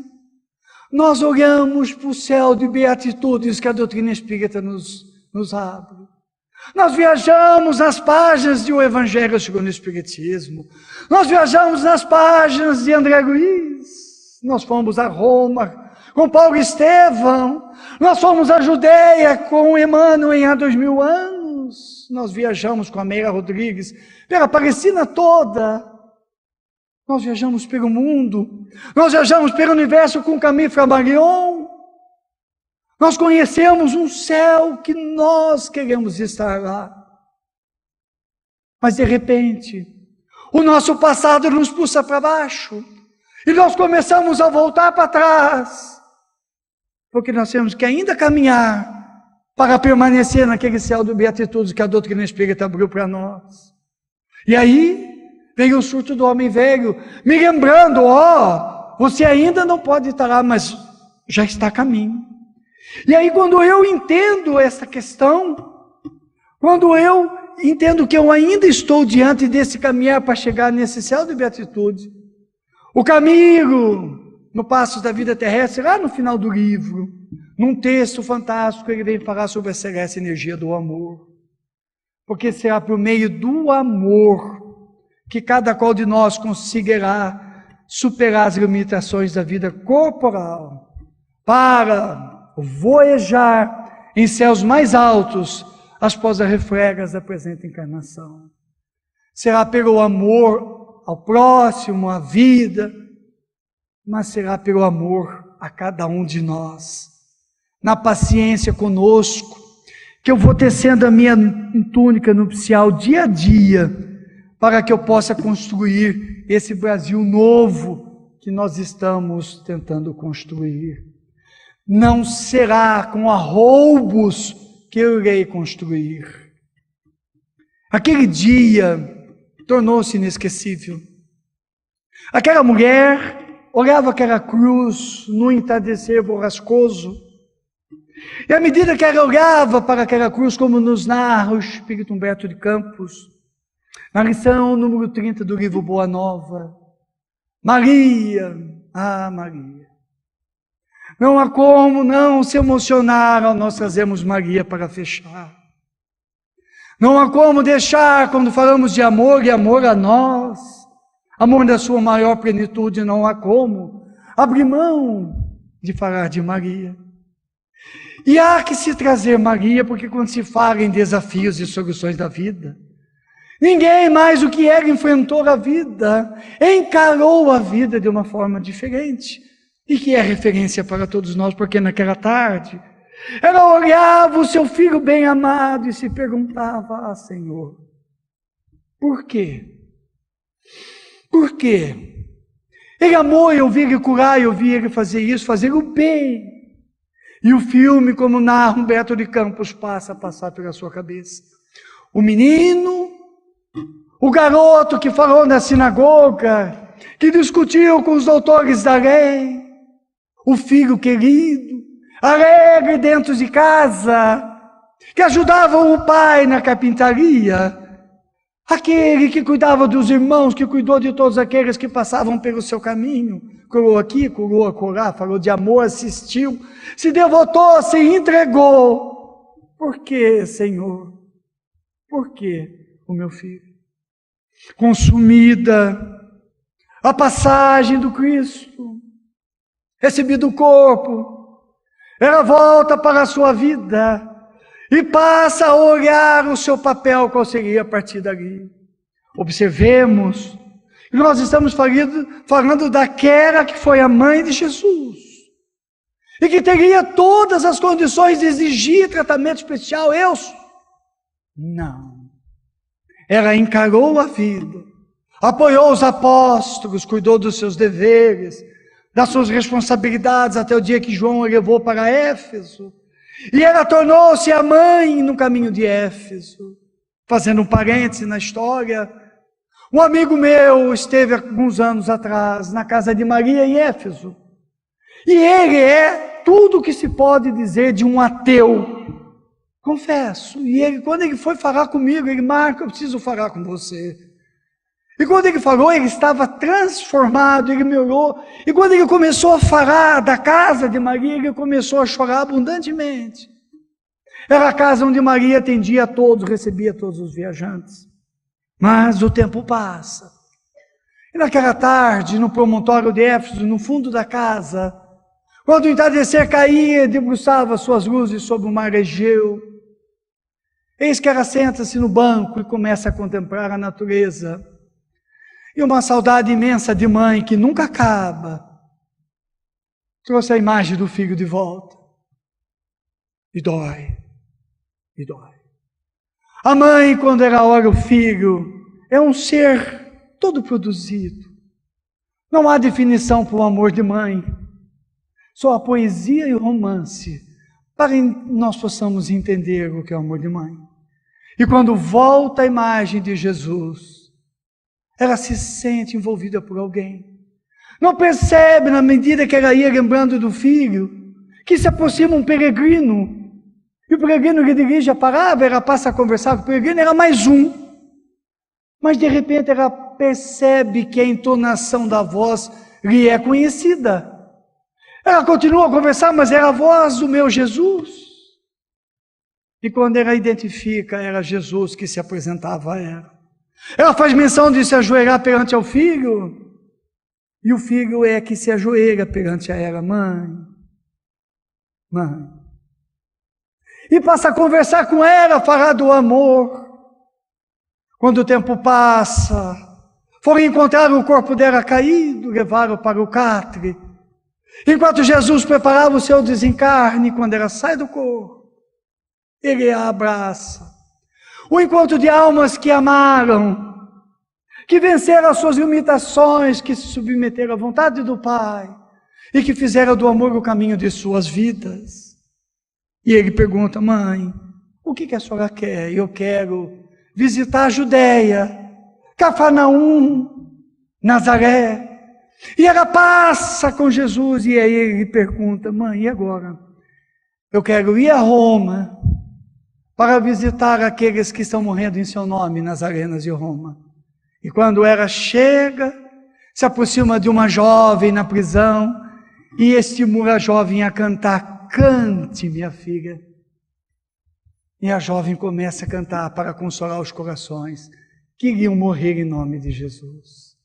[SPEAKER 1] nós olhamos para o céu de beatitudes que a doutrina espírita nos abre. Nós viajamos nas páginas do Evangelho segundo o Espiritismo, nós viajamos nas páginas de André Luiz, nós fomos a Roma com Paulo Estevão, nós fomos à Judeia com Emmanuel em há 2000 anos, nós viajamos com a Meira Rodrigues pela Palestina toda, nós viajamos pelo mundo, nós viajamos pelo universo com Camille Flammarion, nós conhecemos um céu que nós queremos estar lá. Mas de repente, o nosso passado nos puxa para baixo, e nós começamos a voltar para trás, porque nós temos que ainda caminhar para permanecer naquele céu de beatitudes que a doutrina espírita abriu para nós. E aí veio o surto do homem velho, me lembrando: você ainda não pode estar lá, mas já está a caminho. E aí, quando eu entendo essa questão, quando eu entendo que eu ainda estou diante desse caminhar para chegar nesse céu de beatitude, o caminho no Passos da Vida Terrestre, lá no final do livro, num texto fantástico, ele vem falar sobre a celeste energia do amor. Porque será por meio do amor que cada qual de nós conseguirá superar as limitações da vida corporal para voejar em céus mais altos após as refregas da presente encarnação. Será pelo amor ao próximo, à vida, mas será pelo amor a cada um de nós, na paciência conosco, que eu vou tecendo a minha túnica nupcial dia a dia, para que eu possa construir esse Brasil novo que nós estamos tentando construir. Não será com arroubos que eu irei construir. Aquele dia tornou-se inesquecível. Aquela mulher olhava aquela cruz no entardecer borrascoso, e à medida que ela olhava para aquela cruz, como nos narra o Espírito Humberto de Campos, na lição número 30 do livro Boa Nova, Maria, Maria. Não há como não se emocionar ao nós trazermos Maria para fechar. Não há como deixar, quando falamos de amor e amor a nós, amor da sua maior plenitude, não há como abrir mão de falar de Maria. E há que se trazer Maria, porque quando se fala em desafios e soluções da vida, ninguém mais do que ela enfrentou a vida, encarou a vida de uma forma diferente, e que é referência para todos nós, porque naquela tarde, ela olhava o seu filho bem amado e se perguntava: Senhor, por quê? Por quê? Ele amou eu vi ele curar, eu vi ele fazer isso, fazer o bem. E o filme, como narra Humberto de Campos, passa a passar pela sua cabeça. O menino, o garoto que falou na sinagoga, que discutiu com os doutores da lei, o filho querido, alegre dentro de casa, que ajudava o pai na carpintaria, aquele que cuidava dos irmãos, que cuidou de todos aqueles que passavam pelo seu caminho, curou aqui, curou acolá, falou de amor, assistiu, se devotou, se entregou. Por quê, Senhor? Por quê, o meu filho? Consumida a passagem do Cristo, recebido o corpo, ela volta para a sua vida e passa a olhar o seu papel, qual seria a partir dali. Observemos que nós estamos falando daquela que foi a mãe de Jesus e que teria todas as condições de exigir tratamento especial. Não. Ela encarou a vida, apoiou os apóstolos, cuidou dos seus deveres, das suas responsabilidades, até o dia que João a levou para Éfeso. E ela tornou-se a mãe no caminho de Éfeso. Fazendo um parêntese na história, um amigo meu esteve alguns anos atrás na casa de Maria em Éfeso. E ele é tudo o que se pode dizer de um ateu. Confesso. E quando ele foi falar comigo, ele: Marco, eu preciso falar com você. E quando ele falou, ele estava transformado, ele me olhou. E quando ele começou a falar da casa de Maria, ele começou a chorar abundantemente. Era a casa onde Maria atendia a todos, recebia todos os viajantes. Mas o tempo passa. E naquela tarde, no promontório de Éfeso, no fundo da casa, quando o entardecer caía, debruçava suas luzes sobre o mar Egeu, eis que ela senta-se no banco e começa a contemplar a natureza. E uma saudade imensa de mãe que nunca acaba trouxe a imagem do filho de volta. E dói. E dói. A mãe, quando ela olha o filho, é um ser todo produzido. Não há definição para o amor de mãe. Só a poesia e o romance para que nós possamos entender o que é o amor de mãe. E quando volta a imagem de Jesus, ela se sente envolvida por alguém. Não percebe, na medida que ela ia lembrando do filho, que se aproxima um peregrino. E o peregrino lhe dirige a palavra, ela passa a conversar com o peregrino, era mais um. Mas de repente ela percebe que a entonação da voz lhe é conhecida. Ela continua a conversar, mas era a voz do meu Jesus. E quando ela identifica, era Jesus que se apresentava a ela. Ela faz menção de se ajoelhar perante ao filho, e o filho é que se ajoelha perante a ela: mãe, mãe. E passa a conversar com ela, falar do amor. Quando o tempo passa, foram encontrar o corpo dela caído, levaram para o catre. Enquanto Jesus preparava o seu desencarne, quando ela sai do corpo, ele a abraça. O encontro de almas que amaram, que venceram as suas limitações, que se submeteram à vontade do Pai e que fizeram do amor o caminho de suas vidas. E ele pergunta: mãe, o que a senhora quer? Eu quero visitar a Judéia, Cafarnaum, Nazaré. E ela passa com Jesus e aí ele pergunta: mãe, e agora? Eu quero ir a Roma para visitar aqueles que estão morrendo em seu nome nas arenas de Roma. E quando ela chega, se aproxima de uma jovem na prisão e estimula a jovem a cantar: cante, minha filha. E a jovem começa a cantar para consolar os corações que iriam morrer em nome de Jesus.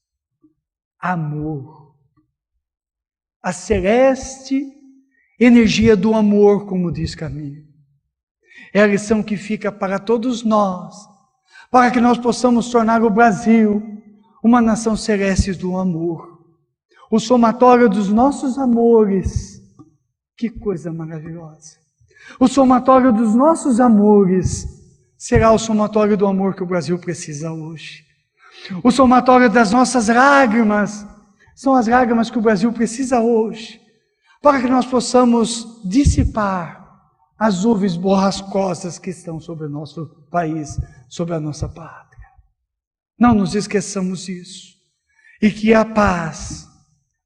[SPEAKER 1] Amor. A celeste energia do amor, como diz Camille. É a lição que fica para todos nós, para que nós possamos tornar o Brasil uma nação celeste do amor. O somatório dos nossos amores, que coisa maravilhosa. O somatório dos nossos amores será o somatório do amor que o Brasil precisa hoje. O somatório das nossas lágrimas são as lágrimas que o Brasil precisa hoje, para que nós possamos dissipar as nuvens borrascosas que estão sobre o nosso país, sobre a nossa pátria. Não nos esqueçamos disso. E que a paz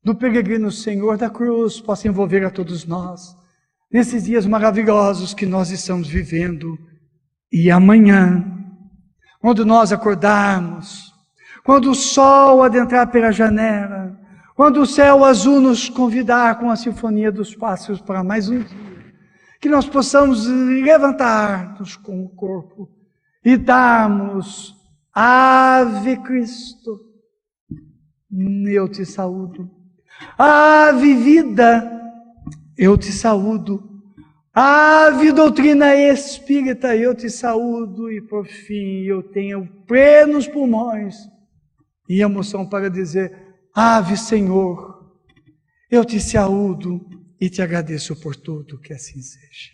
[SPEAKER 1] do peregrino Senhor da cruz possa envolver a todos nós, nesses dias maravilhosos que nós estamos vivendo. E amanhã, quando nós acordarmos, quando o sol adentrar pela janela, quando o céu azul nos convidar com a sinfonia dos pássaros para mais um dia, que nós possamos levantar-nos com o corpo e darmos: Ave Cristo, eu te saúdo. Ave vida, eu te saúdo. Ave doutrina espírita, eu te saúdo. E por fim, eu tenho plenos pulmões e emoção para dizer: Ave Senhor, eu te saúdo e te agradeço por tudo, que assim seja.